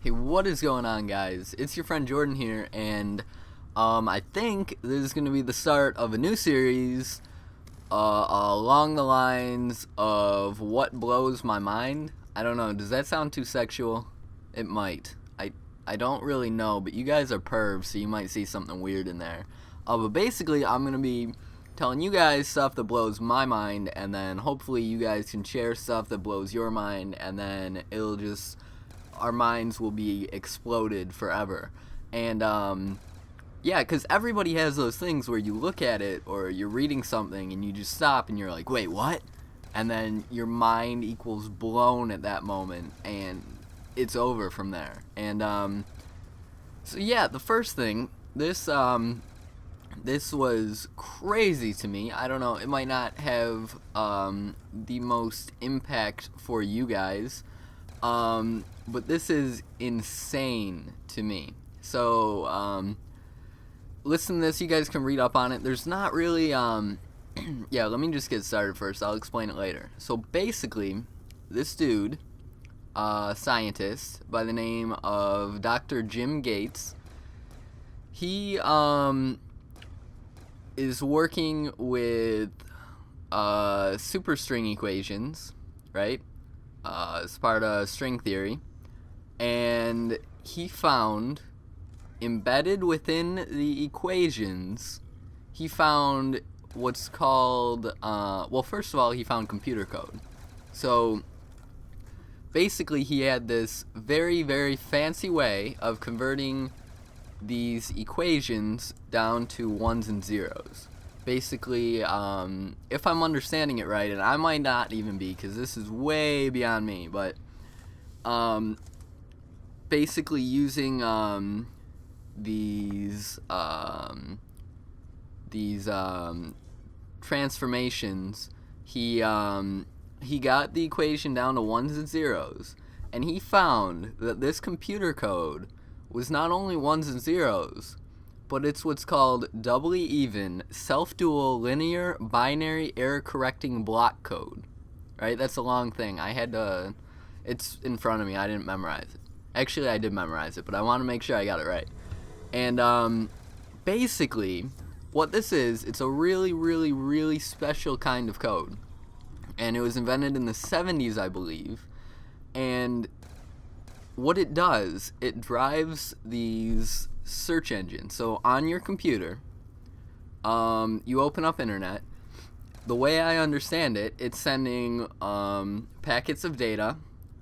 Hey, what is going on, guys? It's your friend Jordan here, and I think this is going to be the start of a new series along the lines of what blows my mind. I don't know, does that sound too sexual? It might. I don't really know, but you guys are pervs, so you might see something weird in there. But basically, I'm going to be telling you guys stuff that blows my mind, and then hopefully you guys can share stuff that blows your mind, and then it'll just... our minds will be exploded forever. And yeah, because everybody has those things where you look at it or you're reading something and you just stop and you're like, wait, what? And then your mind equals blown at that moment and it's over from there. And so yeah, the first thing, this was crazy to me. I don't know, it might not have the most impact for you guys, but this is insane to me. So, listen to this. You guys can read up on it. There's not really, yeah, let me just get started first. I'll explain it later. So, basically, this dude, scientist by the name of Dr. Jim Gates, he, is working with, superstring equations, right? As part of string theory, and he found embedded within the equations, he found what's called, well, first of all, he found computer code. So basically he had this very, very fancy way of converting these equations down to ones and zeros. Basically, if I'm understanding it right, and I might not even be, because this is way beyond me, but basically using these transformations, he got the equation down to ones and zeros, and he found that this computer code was not only ones and zeros, but it's what's called doubly even, self-dual, linear, binary, error-correcting block code. Right? That's a long thing. I had to... it's in front of me. I didn't memorize it. Actually, I did memorize it, but I want to make sure I got it right. And, basically, what this is, it's a really, really, really special kind of code. And it was invented in the 70s, I believe. And what it does, it drives these search engines. So on your computer, you open up internet. The way I understand it, it's sending packets of data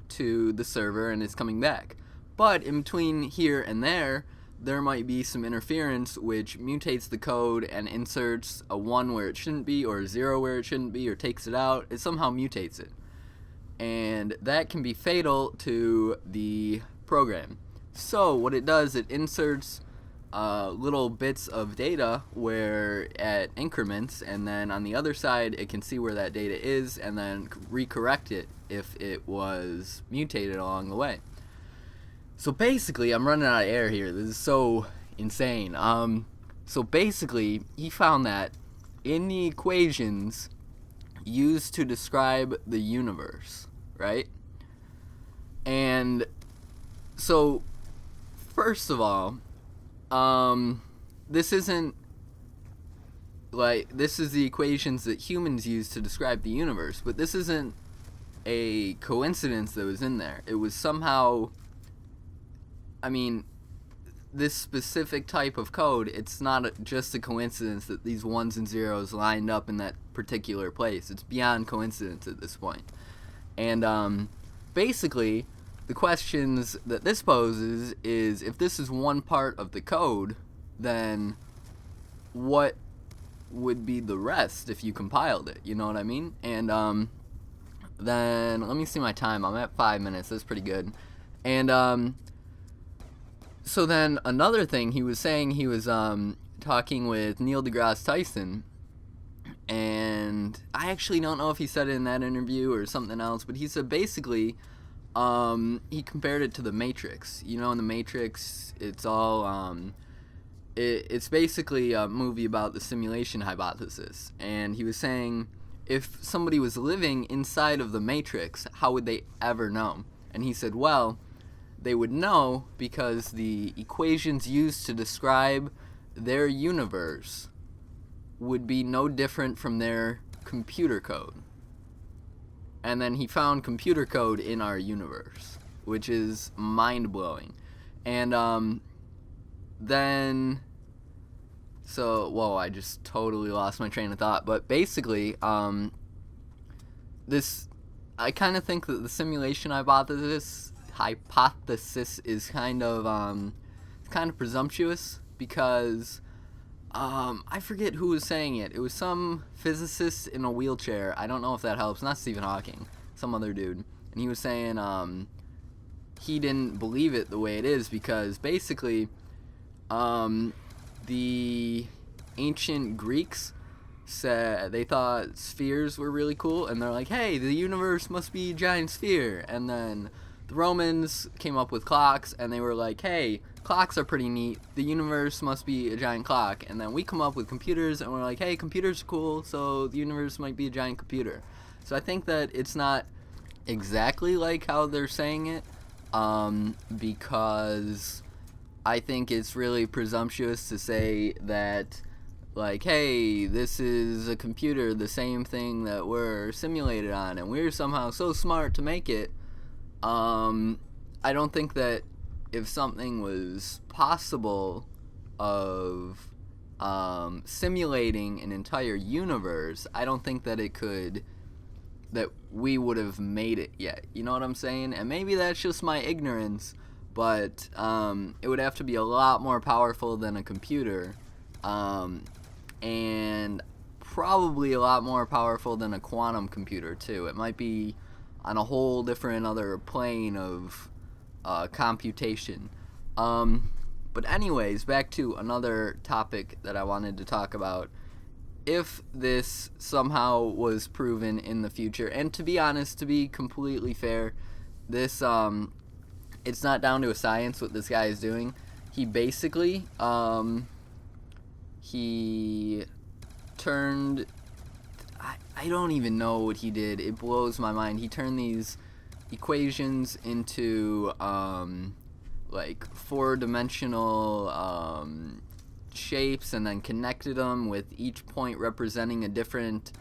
to the server and it's coming back. But in between here and there might be some interference which mutates the code and inserts a 1 where it shouldn't be, or a 0 where it shouldn't be, or takes it out. It somehow mutates it. And that can be fatal to the program. So what it does, it inserts little bits of data where at increments, and then on the other side it can see where that data is and then recorrect it if it was mutated along the way. So basically, I'm running out of air here. This is so insane. So basically, he found that in the equations used to describe the universe, right? And so, first of all, this isn't like, this is the equations that humans use to describe the universe, but this isn't a coincidence that was in there. It was somehow, I mean, this specific type of code, it's not just a coincidence that these ones and zeros lined up in that particular place. It's beyond coincidence at this point. And basically, the questions that this poses is, if this is one part of the code, then what would be the rest if you compiled it? You know what I mean? And then, let me see my time. I'm at 5 minutes. That's pretty good. And so then another thing he was saying, he was talking with Neil deGrasse Tyson, and I actually don't know if he said it in that interview or something else, but he said basically, he compared it to the Matrix. You know, in the Matrix, it's all, it's basically a movie about the simulation hypothesis, and he was saying, if somebody was living inside of the Matrix, how would they ever know? And he said, well, they would know because the equations used to describe their universe would be no different from their computer code. And then he found computer code in our universe, which is mind-blowing. And then... So, whoa, I just totally lost my train of thought. But basically, I kind of think that the simulation hypothesis is kind of presumptuous because I forget who was saying it. It was some physicist in a wheelchair. I don't know if that helps. Not Stephen Hawking, some other dude. And he was saying he didn't believe it the way it is because basically the ancient Greeks said they thought spheres were really cool, and they're like, hey, the universe must be a giant sphere. And then the Romans came up with clocks, and they were like, hey, clocks are pretty neat, the universe must be a giant clock. And then we come up with computers, and we're like, hey, computers are cool, so the universe might be a giant computer. So I think that it's not exactly like how they're saying it, because I think it's really presumptuous to say that, like, hey, this is a computer, the same thing that we're simulated on, and we're somehow so smart to make it. I don't think that if something was possible of simulating an entire universe, I don't think that that we would have made it yet. You know what I'm saying? And maybe that's just my ignorance, but it would have to be a lot more powerful than a computer, and probably a lot more powerful than a quantum computer too. It might be on a whole different other plane of computation. But anyways, back to another topic that I wanted to talk about. If this somehow was proven in the future, and to be honest, to be completely fair, this it's not down to a science what this guy is doing. He basically, he turned, I don't even know what he did. It blows my mind. He turned these equations into, like, four-dimensional, shapes, and then connected them with each point representing a different,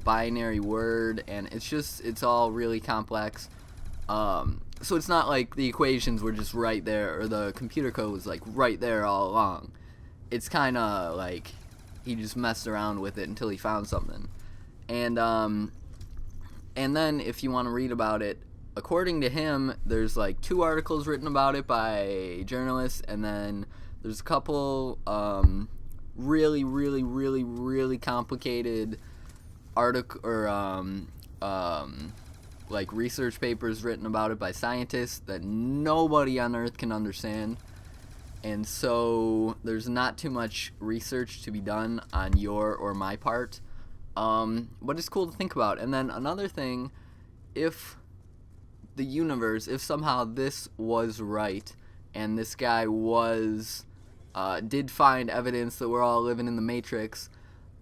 binary word, and it's all really complex. So it's not like the equations were just right there, or the computer code was like right there all along. It's kind of like he just messed around with it until he found something. And then if you want to read about it, according to him, there's like 2 articles written about it by journalists, and then there's a couple really, really, really, really complicated article or like research papers written about it by scientists that nobody on Earth can understand. And so there's not too much research to be done on your or my part. But it's cool to think about. And then another thing, if the universe, if somehow this was right, and this guy was, did find evidence that we're all living in the Matrix,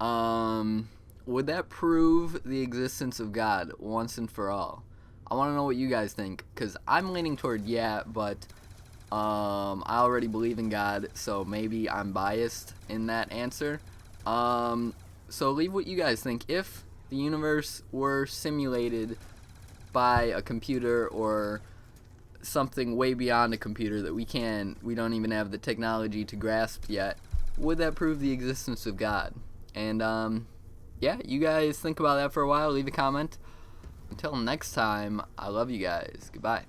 would that prove the existence of God once and for all? I want to know what you guys think, because I'm leaning toward yeah, but I already believe in God, so maybe I'm biased in that answer. So leave what you guys think. If the universe were simulated by a computer or something way beyond a computer that we don't even have the technology to grasp yet, would that prove the existence of God? And yeah, you guys think about that for a while. Leave a comment. Until next time, I love you guys. Goodbye.